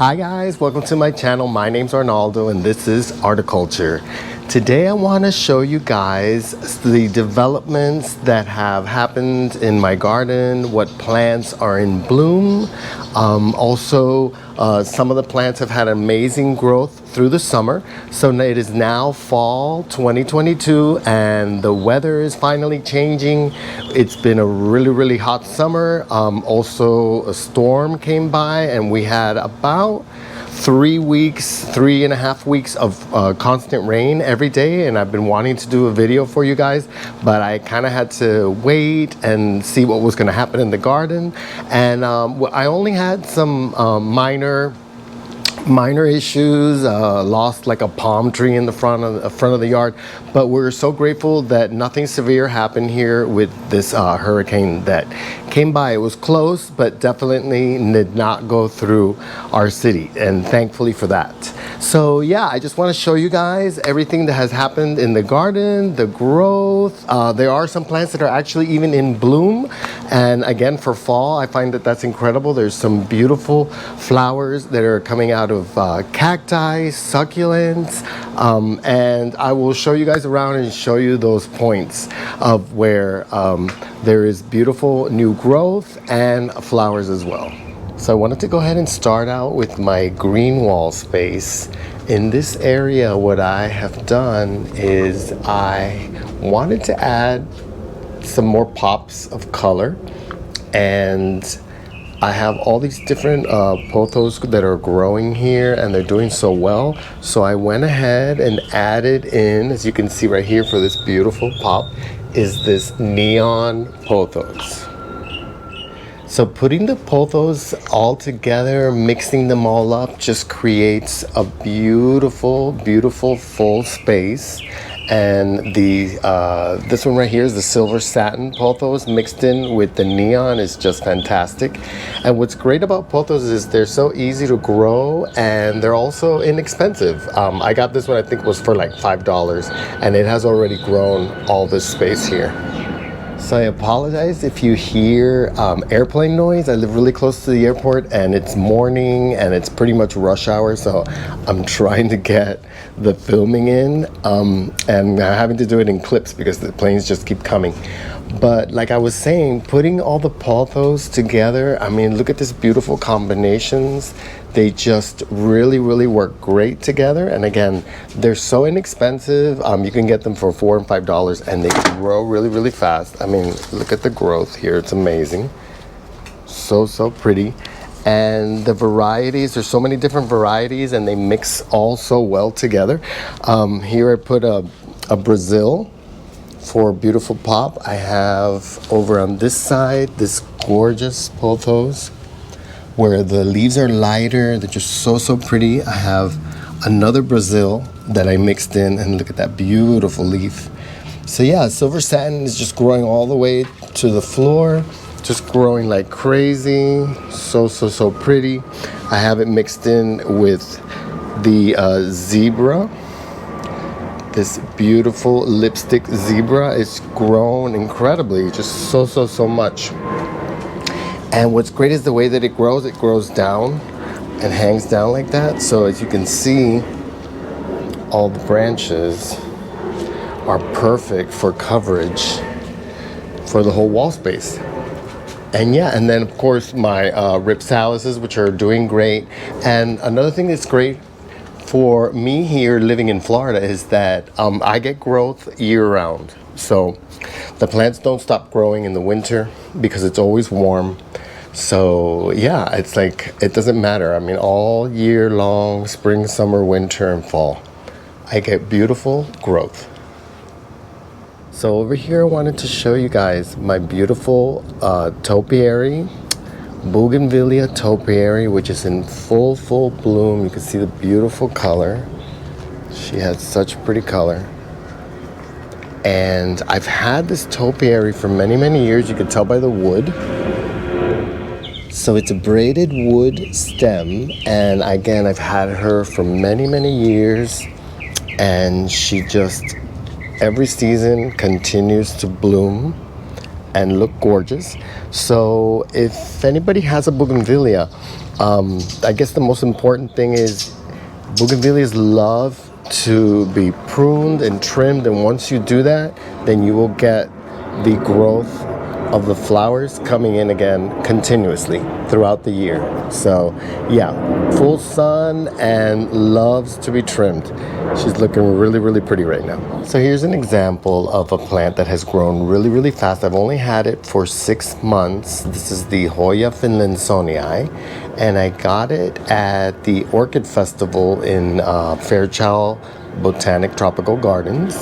Hi guys, welcome to my channel. My name's Arnaldo and this is Articulture. Today I want to show you guys the developments that have happened in my garden, what plants are in bloom. Some of the plants have had amazing growth through the summer. So it is now fall 2022 and the weather is finally changing. It's been a really hot summer. Also a storm came by and we had about 3.5 weeks of constant rain every day, and I've been wanting to do a video for you guys, but I kind of had to wait and see what was going to happen in the garden. And I only had some minor issues, lost like a palm tree in the front of the yard, but we're so grateful that nothing severe happened here with this hurricane that came by. It was close, but definitely did not go through our city, and thankfully for that. So yeah, I just want to show you guys everything that has happened in the garden, the growth. There are some plants that are actually even in bloom, and again for fall I find that that's incredible. There's some beautiful flowers that are coming out of cacti, succulents, and I will show you guys around and show you those points of where there is beautiful new growth and flowers as well. So I wanted to go ahead and start out with my green wall space. In this area, what I have done is I wanted to add some more pops of color, and I have all these different pothos that are growing here and they're doing so well. So I went ahead and added in, as you can see right here for this beautiful pop, is this neon pothos. So putting the pothos all together, mixing them all up, just creates a beautiful full space. And this one right here is the silver satin pothos mixed in with the neon is just fantastic. And what's great about pothos is they're so easy to grow and they're also inexpensive. I got this one, I think it was for like $5, and it has already grown all this space here. So I apologize if you hear airplane noise. I live really close to the airport and it's morning and it's pretty much rush hour, so I'm trying to get the filming in and I'm having to do it in clips because the planes just keep coming. But like I was saying, putting all the pothos together, I mean, look at this beautiful combinations. They just really work great together. And again, they're so inexpensive. You can get them for $4 and $5 and they grow really fast. I mean, look at the growth here. It's amazing. So pretty. And the varieties, there's so many different varieties and they mix all so well together. Here I put a Brazil for beautiful pop. I have over on this side this gorgeous pothos where the leaves are lighter. They're just so pretty. I have another Brazil that I mixed in, and look at that beautiful leaf. So yeah, silver satin is just growing all the way to the floor, just growing like crazy. So pretty. I have it mixed in with the zebra. This beautiful lipstick zebra is grown incredibly, just so much. And what's great is the way that it grows down and hangs down like that. So as you can see, all the branches are perfect for coverage for the whole wall space. And yeah, and then of course my ripsalises, which are doing great. And another thing that's great for me here living in Florida is that I get growth year round. So the plants don't stop growing in the winter because it's always warm. So yeah, it's like, it doesn't matter. I mean, all year long, spring, summer, winter, and fall, I get beautiful growth. So over here, I wanted to show you guys my beautiful topiary, Bougainvillea Topiary, which is in full bloom. You can see the beautiful color. She has such pretty color. And I've had this topiary for many years. You can tell by the wood. So it's a braided wood stem, and again, I've had her for many years, and she just every season continues to bloom and look gorgeous. So if anybody has a bougainvillea, I guess the most important thing is bougainvilleas love to be pruned and trimmed, and once you do that, then you will get the growth of the flowers coming in again continuously throughout the year. So yeah, full sun and loves to be trimmed. She's looking really, really pretty right now. So here's an example of a plant that has grown really, really fast. I've only had it for 6 months. This is the Hoya Finland Sonia, and I got it at the Orchid Festival in Fairchild Botanic Tropical Gardens.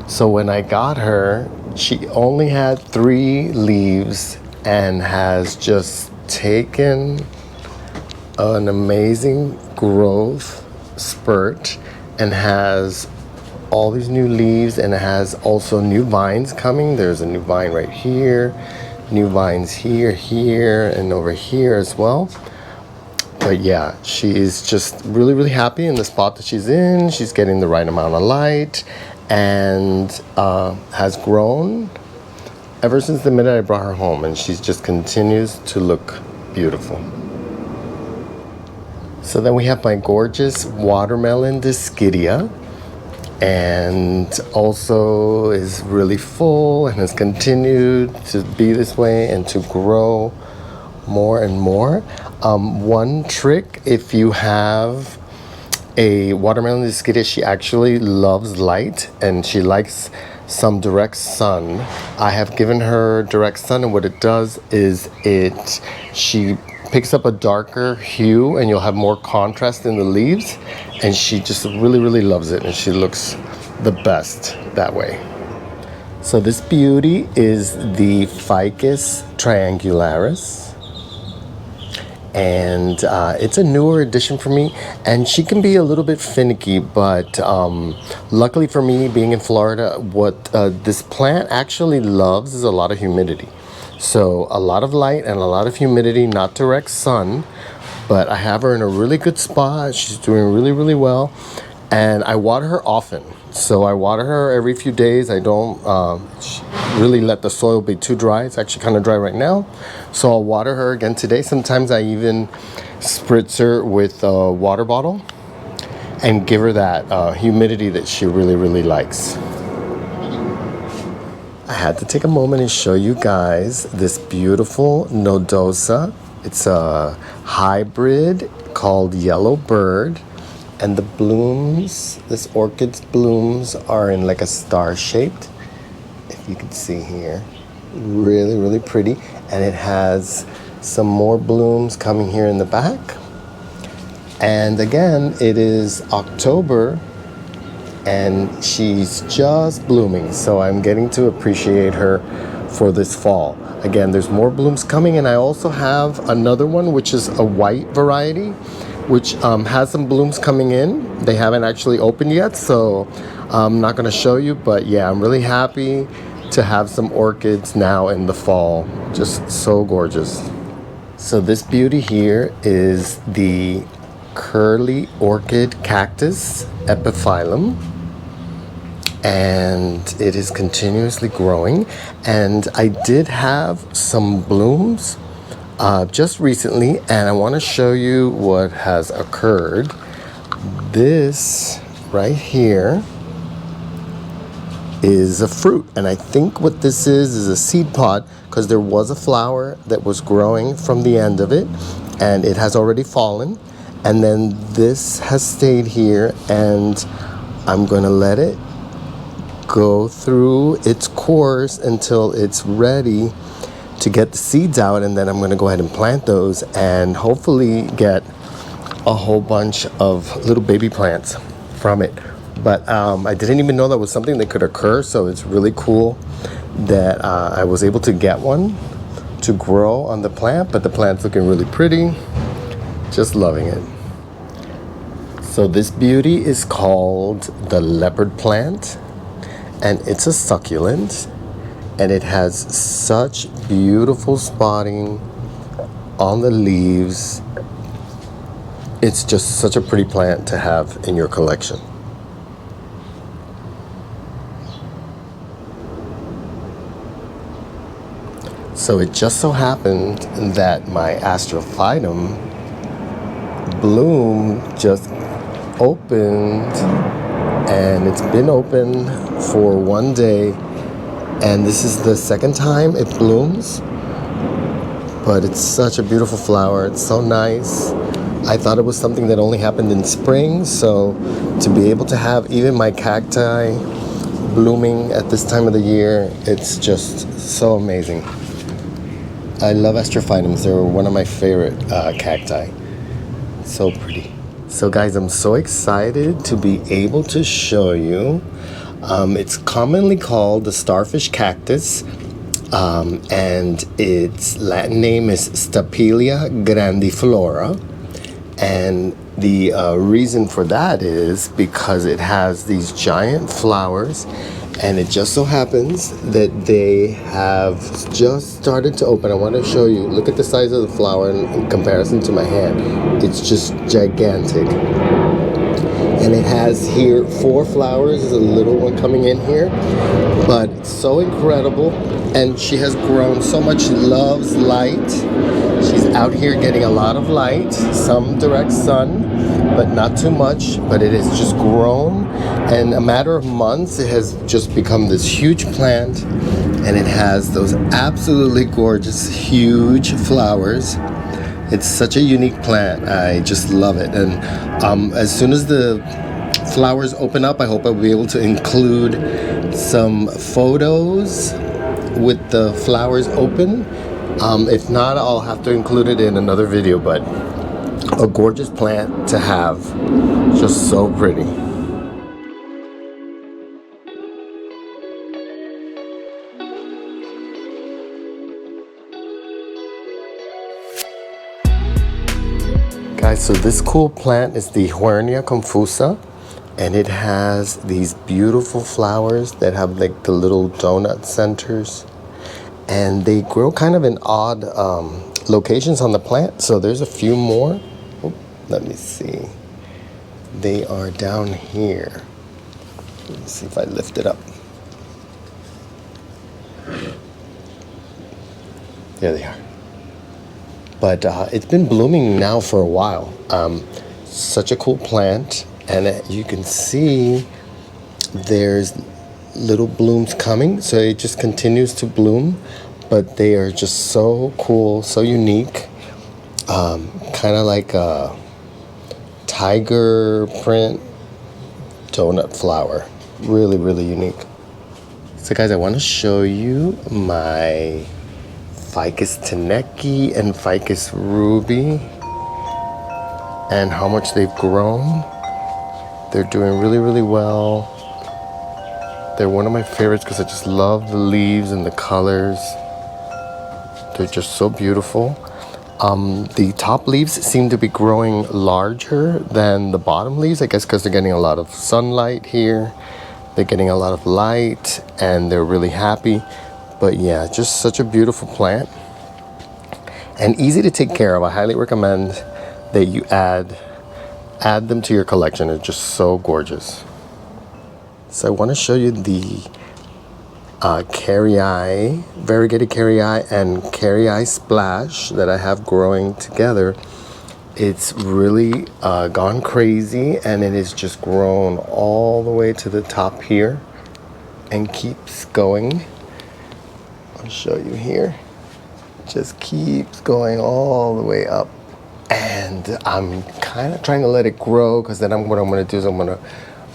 So when I got her, she only had 3 leaves and has just taken an amazing growth spurt and has all these new leaves, and it has also new vines coming. There's a new vine right here, new vines here, here, and over here as well. But yeah, she is just really, really happy in the spot that she's in. She's getting the right amount of light, and has grown ever since the minute I brought her home, and she just continues to look beautiful. So then we have my gorgeous watermelon, the Skidia, and also is really full and has continued to be this way and to grow more and more. One trick, if you have a watermelon Skidia, she actually loves light and she likes some direct sun. I have given her direct sun, and what it does is she picks up a darker hue and you'll have more contrast in the leaves, and she just really, really loves it, and she looks the best that way. So this beauty is the Ficus Triangularis, and it's a newer addition for me, and she can be a little bit finicky, but luckily for me, being in Florida, what this plant actually loves is a lot of humidity. So a lot of light and a lot of humidity, not direct sun, but I have her in a really good spot. She's doing really, really well, and I water her often. So I water her every few days. I don't really let the soil be too dry. It's actually kind of dry right now. So I'll water her again today. Sometimes I even spritz her with a water bottle and give her that humidity that she really, really likes. I had to take a moment and show you guys this beautiful nodosa. It's a hybrid called Yellow Bird. And the blooms, this orchid's blooms are in like a star shaped, if you can see here. Really, really pretty. And it has some more blooms coming here in the back. And again, it is October and she's just blooming. So I'm getting to appreciate her for this fall. Again, there's more blooms coming, and I also have another one, which is a white variety, which has some blooms coming in. They haven't actually opened yet, so I'm not gonna show you, but yeah, I'm really happy to have some orchids now in the fall. Just so gorgeous. So this beauty here is the curly orchid cactus epiphyllum, and it is continuously growing. And I did have some blooms just recently, and I want to show you what has occurred. This right here is a fruit, and I think what this is a seed pod, because there was a flower that was growing from the end of it, and it has already fallen, and then this has stayed here, and I'm gonna let it go through its course until it's ready to get the seeds out, and then I'm going to go ahead and plant those and hopefully get a whole bunch of little baby plants from it. But I didn't even know that was something that could occur, so it's really cool that I was able to get one to grow on the plant, but the plant's looking really pretty. Just loving it. So this beauty is called the Leopard Plant, and it's a succulent. And it has such beautiful spotting on the leaves. It's just such a pretty plant to have in your collection. So it just so happened that my astrophytum bloom just opened, and it's been open for one day, and this is the second time it blooms. But it's such a beautiful flower. It's so nice. I thought it was something that only happened in spring, so to be able to have even my cacti blooming at this time of the year, it's just so amazing. I love astrophytums. They're one of my favorite cacti. So pretty. So guys, I'm so excited to be able to show you. It's commonly called the Starfish Cactus, and its Latin name is Stapelia grandiflora. And the reason for that is because it has these giant flowers, and it just so happens that they have just started to open. I want to show you. Look at the size of the flower in comparison to my hand. It's just gigantic. And it has here 4 flowers. There's a little one coming in here, but it's so incredible. And she has grown so much. She loves light. She's out here getting a lot of light, some direct sun, but not too much. But it has just grown, and a matter of months, it has just become this huge plant, and it has those absolutely gorgeous, huge flowers. It's such a unique plant. I just love it. And as soon as the flowers open up, I hope I'll be able to include some photos with the flowers open. If not, I'll have to include it in another video, but a gorgeous plant to have. Just so pretty. Guys, so this cool plant is the Juania confusa, and it has these beautiful flowers that have like the little donut centers, and they grow kind of in odd locations on the plant. So there's a few more. Oh, let me see. They are down here. Let me see if I lift it up. There they are. But it's been blooming now for a while. Such a cool plant, and you can see there's little blooms coming, so it just continues to bloom. But they are just so cool, so unique, kind of like a tiger print donut flower. Really, really unique. So guys, I want to show you my Ficus taneki and Ficus ruby and how much they've grown. They're doing really, really well. They're one of my favorites because I just love the leaves and the colors. They're just so beautiful. The top leaves seem to be growing larger than the bottom leaves, I guess because they're getting a lot of sunlight here. They're getting a lot of light, and they're really happy. But yeah, just such a beautiful plant and easy to take care of. I highly recommend that you add them to your collection. They're just so gorgeous. So I want to show you the Eye Variegated and Eye Splash that I have growing together. It's really gone crazy, and it has just grown all the way to the top here and keeps going. I'll show you here. Just keeps going all the way up, and I'm kind of trying to let it grow, because then what I'm going to do is I'm going to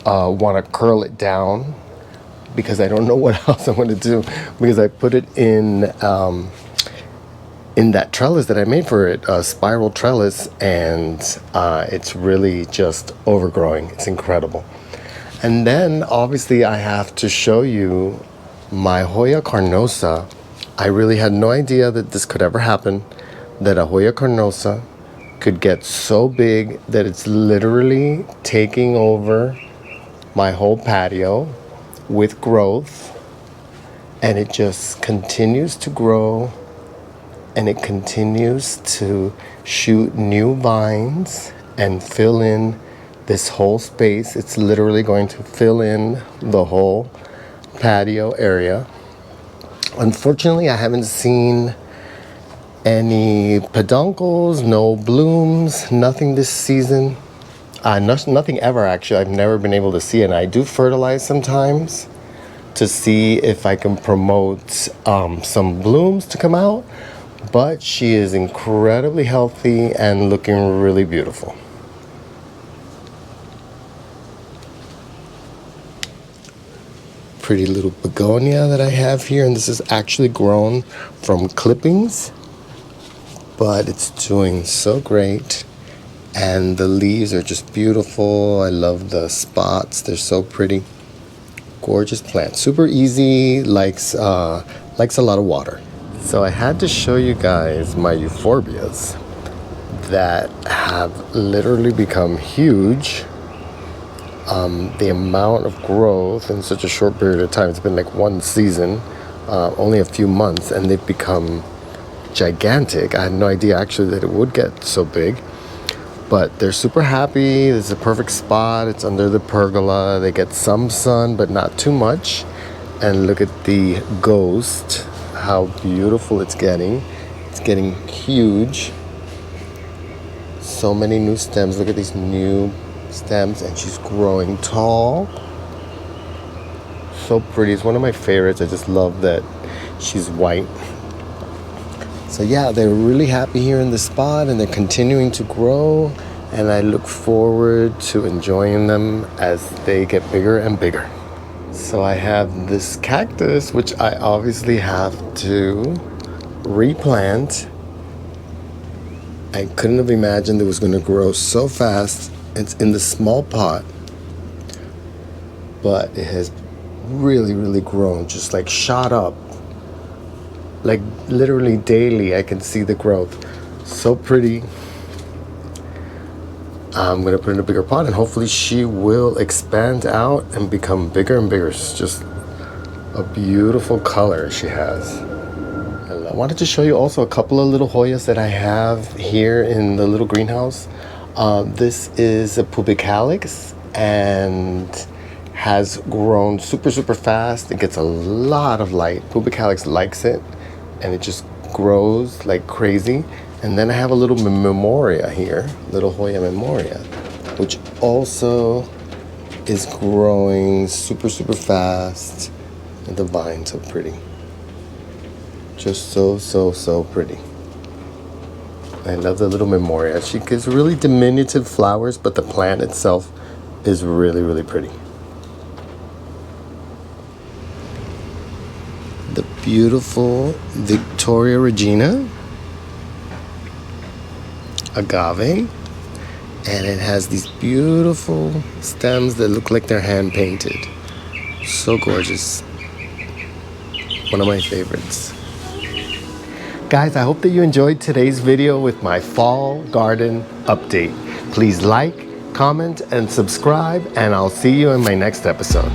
want to curl it down, because I don't know what else I'm going to do, because I put it in that trellis that I made for it, a spiral trellis, and it's really just overgrowing. It's incredible. And then obviously I have to show you my Hoya carnosa. I really had no idea that this could ever happen, that a Hoya carnosa could get so big that it's literally taking over my whole patio with growth, and it just continues to grow, and it continues to shoot new vines and fill in this whole space. It's literally going to fill in the whole patio area. Unfortunately, I haven't seen any peduncles, no blooms, nothing this season. Nothing ever, actually. I've never been able to see it. And I do fertilize sometimes to see if I can promote some blooms to come out. But she is incredibly healthy and looking really beautiful. Pretty little begonia that I have here, and this is actually grown from clippings, but it's doing so great, and the leaves are just beautiful. I love the spots, they're so pretty. Gorgeous plant, super easy, likes a lot of water. So I had to show you guys my euphorbias that have literally become huge. The amount of growth in such a short period of time, it's been like one season, only a few months, and they've become gigantic. I had no idea actually that it would get so big, but they're super happy. This is a perfect spot. It's under the pergola. They get some sun, but not too much. And look at the ghost, how beautiful it's getting. It's getting huge. So many new stems. Look at these new stems, and she's growing tall. So pretty. It's one of my favorites. I just love that she's white. So yeah, they're really happy here in this spot, and they're continuing to grow, and I look forward to enjoying them as they get bigger and bigger. So I have this cactus, which I obviously have to replant. I couldn't have imagined it was going to grow so fast. It's in the small pot, but it has really grown, just like shot up. Like literally daily I can see the growth. So pretty. I'm going to put it in a bigger pot, and hopefully she will expand out and become bigger and bigger. It's just a beautiful color she has. I wanted to show you also a couple of little Hoyas that I have here in the little greenhouse. This is a pubicalyx and has grown super fast. It gets a lot of light. Pubicalyx likes it, and it just grows like crazy. And then I have a little memoria here, little Hoya memoria, which also is growing super fast. And the vines are pretty. Just so pretty. I love the little memoria. She gives really diminutive flowers, but the plant itself is really pretty. The beautiful Victoria Regina Agave, and it has these beautiful stems that look like they're hand painted. So gorgeous. One of my favorites. Guys, I hope that you enjoyed today's video with my fall garden update. Please like, comment, and subscribe, and I'll see you in my next episode.